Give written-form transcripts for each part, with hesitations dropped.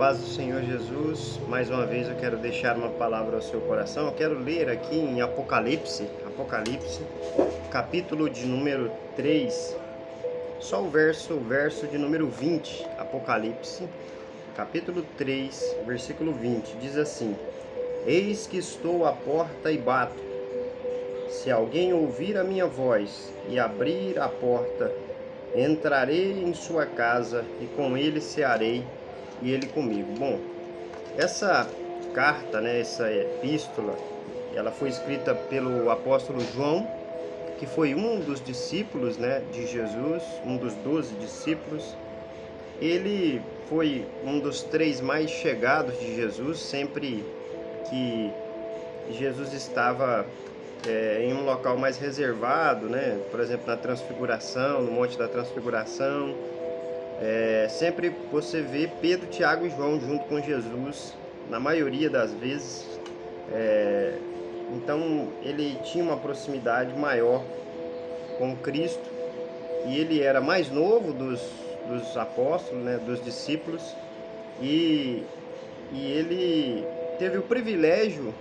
Paz do Senhor Jesus, mais uma vez eu quero deixar uma palavra ao seu coração. Eu quero ler aqui em Apocalipse, capítulo de número 3, só o verso de número 20. Apocalipse, capítulo 3, versículo 20, diz assim: Eis que estou à porta e bato. Se alguém ouvir a minha voz e abrir a porta, entrarei em sua casa e com ele cearei e ele comigo. Bom, essa carta, essa epístola, ela foi escrita pelo apóstolo João, que foi um dos discípulos, de Jesus, um dos 12 discípulos. Ele foi um dos 3 mais chegados de Jesus, sempre que Jesus estava em um local mais reservado, por exemplo, na Transfiguração, no Monte da Transfiguração. Sempre você vê Pedro, Tiago e João junto com Jesus, na maioria das vezes. Então ele tinha uma proximidade maior com Cristo, e ele era mais novo dos apóstolos, dos discípulos, e ele teve o privilégio,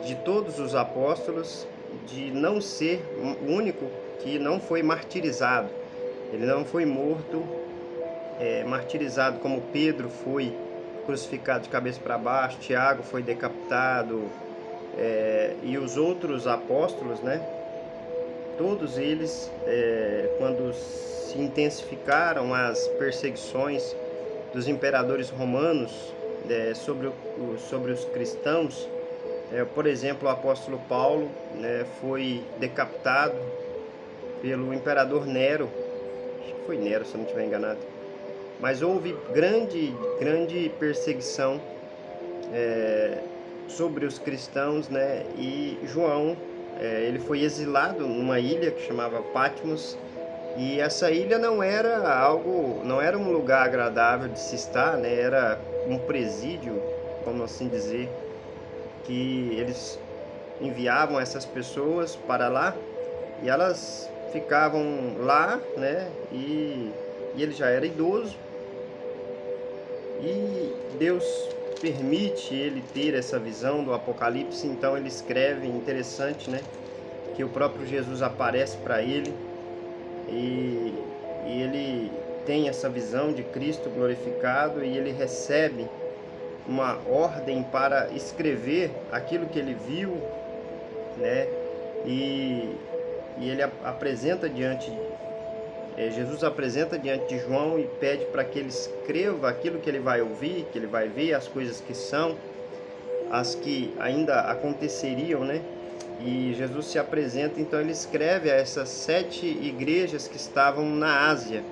de todos os apóstolos, de não ser o único que não foi martirizado. Ele não foi morto, martirizado como Pedro foi crucificado de cabeça para baixo, Tiago foi decapitado, e os outros apóstolos, todos eles, quando se intensificaram as perseguições dos imperadores romanos sobre os cristãos, por exemplo, o apóstolo Paulo, foi decapitado pelo imperador Nero. Acho que foi Nero, se eu não estiver enganado. Mas houve grande perseguição sobre os cristãos, E João, ele foi exilado numa ilha que chamava Patmos, e essa ilha não era um lugar agradável de se estar, Era um presídio, vamos assim dizer, que eles enviavam essas pessoas para lá, e elas ficavam lá, E ele já era idoso, e Deus permite ele ter essa visão do Apocalipse. Então ele escreve, interessante, que o próprio Jesus aparece para ele, e ele tem essa visão de Cristo glorificado, e ele recebe uma ordem para escrever aquilo que ele viu, e ele apresenta Jesus apresenta diante de João e pede para que ele escreva aquilo que ele vai ouvir, que ele vai ver, as coisas que são, as que ainda aconteceriam, E Jesus se apresenta, então ele escreve a essas 7 igrejas que estavam na Ásia: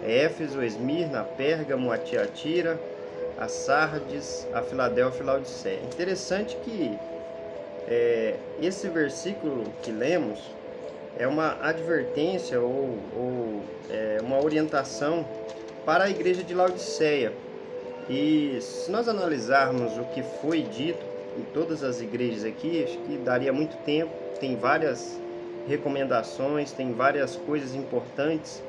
Éfeso, Esmirna, Pérgamo, a Tiatira, a Sardes, a Filadélfia e a Laodiceia. Interessante que esse versículo que lemos é uma advertência ou uma orientação para a igreja de Laodiceia. E se nós analisarmos o que foi dito em todas as igrejas aqui, acho que daria muito tempo. Tem várias recomendações, tem várias coisas importantes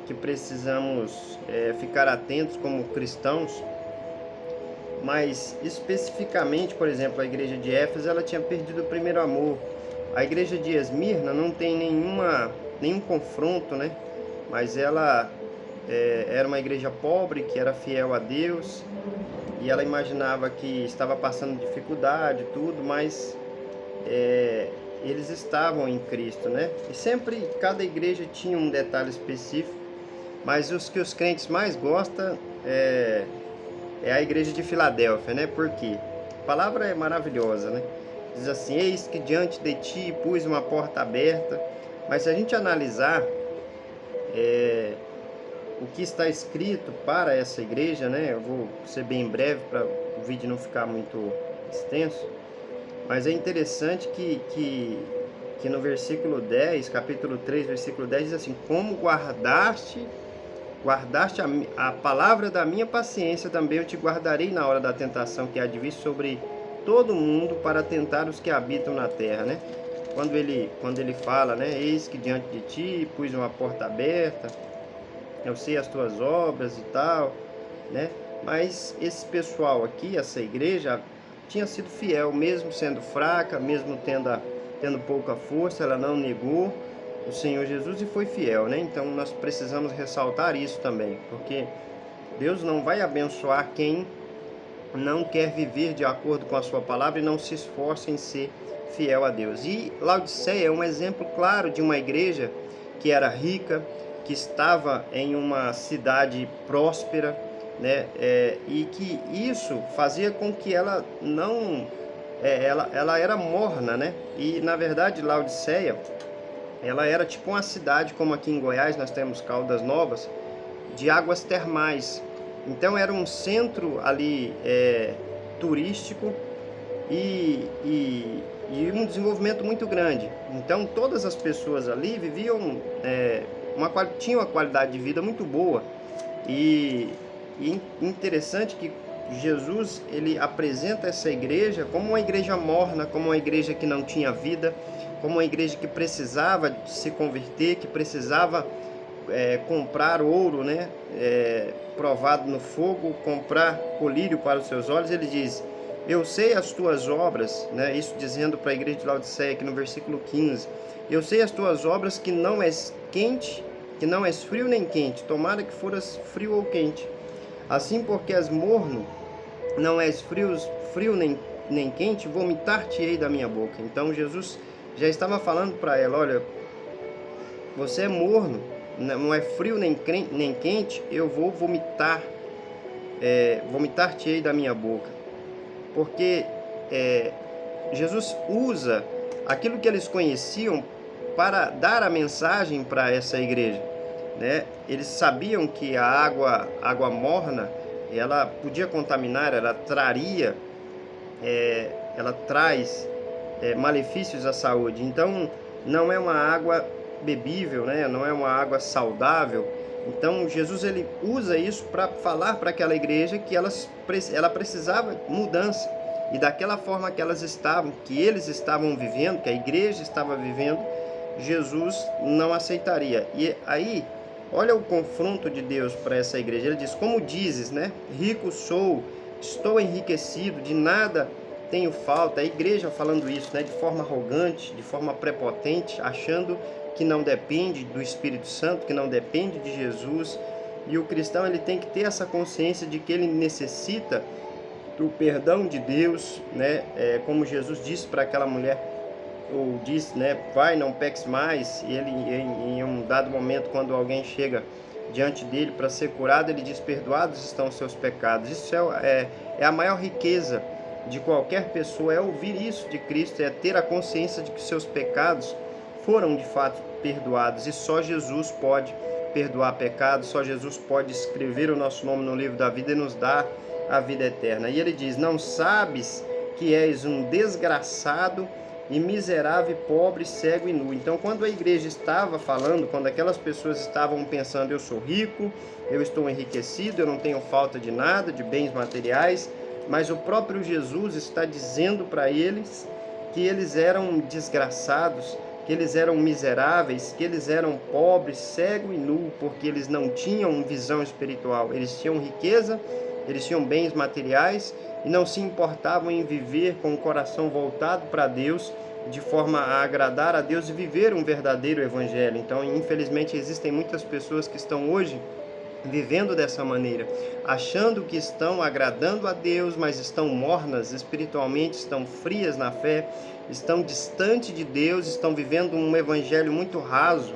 que precisamos ficar atentos como cristãos. Mas especificamente, por exemplo, a igreja de Éfeso, ela tinha perdido o primeiro amor. A igreja de Esmirna não tem nenhum confronto, Mas ela era uma igreja pobre, que era fiel a Deus, e ela imaginava que estava passando dificuldade, tudo, mas eles estavam em Cristo, E sempre cada igreja tinha um detalhe específico, mas os que os crentes mais gostam é a igreja de Filadélfia, Por quê? A palavra é maravilhosa, Diz assim: eis que diante de ti pus uma porta aberta. Mas se a gente analisar o que está escrito para essa igreja, eu vou ser bem breve para o vídeo não ficar muito extenso, mas é interessante que no versículo 10, capítulo 3, versículo 10, diz assim: como guardaste a palavra da minha paciência, também eu te guardarei na hora da tentação que há de vir sobre todo mundo para tentar os que habitam na terra, Quando ele fala, eis que diante de ti pus uma porta aberta, eu sei as tuas obras e tal, né? Mas esse pessoal aqui, essa igreja, tinha sido fiel, mesmo sendo fraca, mesmo tendo pouca força, ela não negou o Senhor Jesus e foi fiel, né? Então nós precisamos ressaltar isso também, porque Deus não vai abençoar quem não quer viver de acordo com a sua palavra e não se esforça em ser fiel a Deus. E Laodiceia é um exemplo claro de uma igreja que era rica, que estava em uma cidade próspera, né? E que isso fazia com que ela não... ela era morna, né? E na verdade Laodiceia, ela era tipo uma cidade como aqui em Goiás nós temos Caldas Novas, de águas termais. Então era um centro ali turístico e um desenvolvimento muito grande. Então todas as pessoas ali viviam, tinham uma qualidade de vida muito boa. E interessante que Jesus ele apresenta essa igreja como uma igreja morna, como uma igreja que não tinha vida, como uma igreja que precisava se converter, que precisava comprar ouro, né, provado no fogo, comprar colírio para os seus olhos. Ele diz: eu sei as tuas obras, né, isso dizendo para a igreja de Laodiceia aqui no versículo 15, eu sei as tuas obras, que não és quente, que não és frio nem quente, tomara que foras frio ou quente. Assim, porque és morno, não és frio nem quente, vomitar-te-ei da minha boca. Então Jesus já estava falando para ela: olha, você é morno, não é frio nem quente, eu vou vomitar-te-ei da minha boca. Porque Jesus usa aquilo que eles conheciam para dar a mensagem para essa igreja, né? Eles sabiam que a água morna, ela podia contaminar, ela traz malefícios à saúde. Então não é uma água bebível, né? Não é uma água saudável. Então Jesus ele usa isso para falar para aquela igreja que ela precisava de mudança, e daquela forma que eles estavam vivendo, que a igreja estava vivendo, Jesus não aceitaria. E aí, olha o confronto de Deus para essa igreja. Ele diz: como dizes, né? Rico sou, estou enriquecido, de nada tenho falta. A igreja falando isso, né? De forma arrogante, de forma prepotente, achando que não depende do Espírito Santo, que não depende de Jesus. E o cristão ele tem que ter essa consciência de que ele necessita do perdão de Deus, né? Como Jesus disse para aquela mulher, ou disse, né? Vai, não peques mais. E ele, em um dado momento, quando alguém chega diante dele para ser curado, ele diz: perdoados estão os seus pecados. Isso é a maior riqueza de qualquer pessoa, é ouvir isso de Cristo, é ter a consciência de que seus pecados foram de fato perdoados, e só Jesus pode perdoar pecados, só Jesus pode escrever o nosso nome no livro da vida e nos dar a vida eterna. E ele diz: não sabes que és um desgraçado e miserável, pobre, cego e nu. Então, quando a igreja estava falando, quando aquelas pessoas estavam pensando: eu sou rico, eu estou enriquecido, eu não tenho falta de nada, de bens materiais, mas o próprio Jesus está dizendo para eles que eles eram desgraçados, que eles eram miseráveis, que eles eram pobres, cego e nu, porque eles não tinham visão espiritual. Eles tinham riqueza, eles tinham bens materiais e não se importavam em viver com o coração voltado para Deus, de forma a agradar a Deus e viver um verdadeiro evangelho. Então, infelizmente, existem muitas pessoas que estão hoje vivendo dessa maneira, achando que estão agradando a Deus, mas estão mornas espiritualmente, estão frias na fé, estão distantes de Deus, estão vivendo um evangelho muito raso,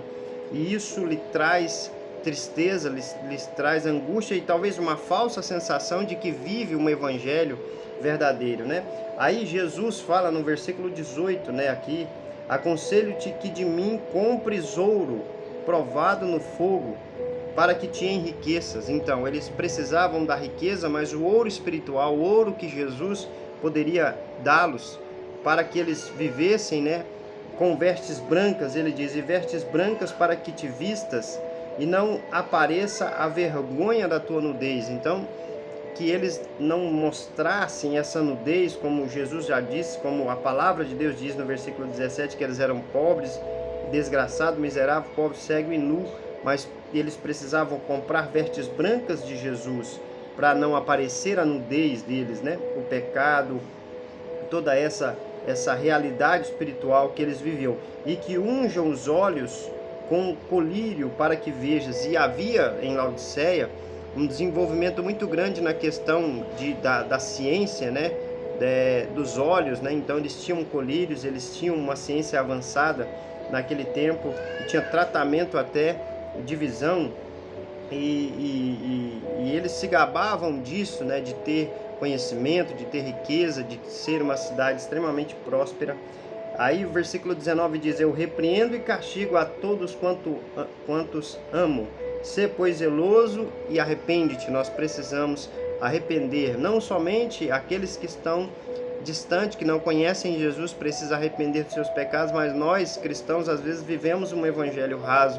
e isso lhe traz tristeza, lhes traz angústia e talvez uma falsa sensação de que vive um evangelho verdadeiro, né? Aí Jesus fala no versículo 18, né, aqui: aconselho-te que de mim compres ouro provado no fogo, para que te enriqueças. Então, eles precisavam da riqueza, mas o ouro espiritual, o ouro que Jesus poderia dá-los, para que eles vivessem, né, com vestes brancas. Ele diz: e vestes brancas para que te vistas e não apareça a vergonha da tua nudez. Então, que eles não mostrassem essa nudez, como Jesus já disse, como a palavra de Deus diz no versículo 17, que eles eram pobres, desgraçados, miseráveis, pobre, cego e nu, mas eles precisavam comprar vestes brancas de Jesus, para não aparecer a nudez deles, né? O pecado, toda essa realidade espiritual que eles viviam, e que unjam os olhos com colírio para que vejas. E havia em Laodiceia um desenvolvimento muito grande na questão da ciência, né? Dos olhos, né? Então eles tinham colírios, eles tinham uma ciência avançada naquele tempo, e tinha tratamento até de visão, e eles se gabavam disso, né? De ter conhecimento, de ter riqueza, de ser uma cidade extremamente próspera. Aí o versículo 19 diz: eu repreendo e castigo a todos quantos amo. Sê, pois, zeloso e arrepende-te. Nós precisamos arrepender. Não somente aqueles que estão distantes, que não conhecem Jesus, precisam arrepender dos seus pecados, mas nós, cristãos, às vezes vivemos um evangelho raso.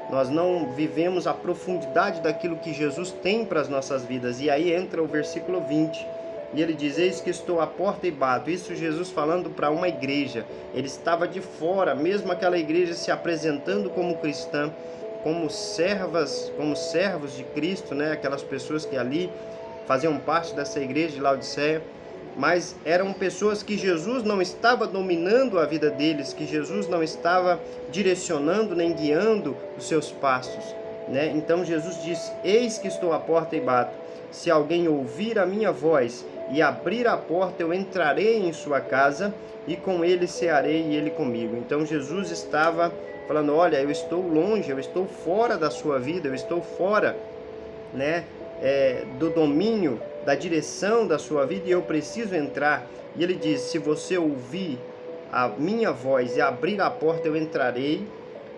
Nós não vivemos a profundidade daquilo que Jesus tem para as nossas vidas. E aí entra o versículo 20. E ele diz: eis que estou à porta e bato. Isso Jesus falando para uma igreja. Ele estava de fora, mesmo aquela igreja se apresentando como cristã, como servos de Cristo, né? Aquelas pessoas que ali faziam parte dessa igreja de Laodiceia, mas eram pessoas que Jesus não estava dominando a vida deles, que Jesus não estava direcionando nem guiando os seus passos, né? Então Jesus diz: eis que estou à porta e bato. Se alguém ouvir a minha voz e abrir a porta, eu entrarei em sua casa, e com ele cearei e ele comigo. Então Jesus estava falando: olha, eu estou longe, eu estou fora da sua vida, eu estou fora, né, do domínio, da direção da sua vida, e eu preciso entrar. E ele diz: se você ouvir a minha voz e abrir a porta, eu entrarei,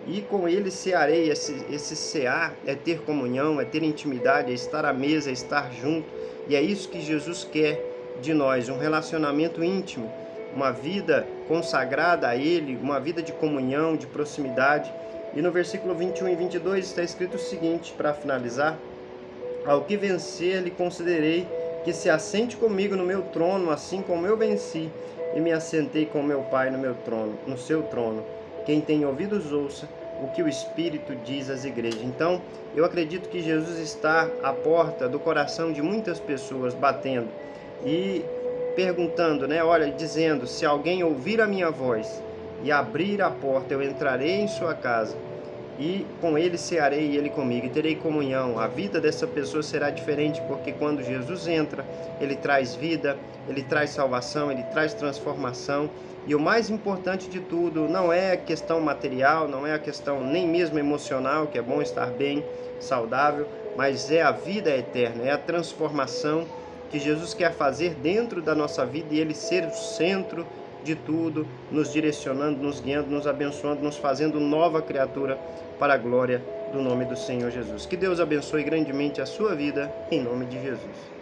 e com ele cearei. Esse cear é ter comunhão, é ter intimidade, é estar à mesa, é estar junto. E é isso que Jesus quer de nós, um relacionamento íntimo, uma vida consagrada a Ele, uma vida de comunhão, de proximidade. E no versículo 21 e 22 está escrito o seguinte, para finalizar: ao que vencer, lhe concederei que se assente comigo no meu trono, assim como eu venci e me assentei com meu Pai no seu trono. Quem tem ouvidos, ouça o que o Espírito diz às igrejas. Então, eu acredito que Jesus está à porta do coração de muitas pessoas, batendo e perguntando, né? Olha, dizendo: se alguém ouvir a minha voz e abrir a porta, eu entrarei em sua casa, e com ele cearei e ele comigo, e terei comunhão. A vida dessa pessoa será diferente, porque quando Jesus entra, ele traz vida, ele traz salvação, ele traz transformação. E o mais importante de tudo não é a questão material, não é a questão nem mesmo emocional, que é bom estar bem, saudável, mas é a vida eterna, é a transformação que Jesus quer fazer dentro da nossa vida, e ele ser o centro de tudo, nos direcionando, nos guiando, nos abençoando, nos fazendo nova criatura para a glória do nome do Senhor Jesus. Que Deus abençoe grandemente a sua vida, em nome de Jesus.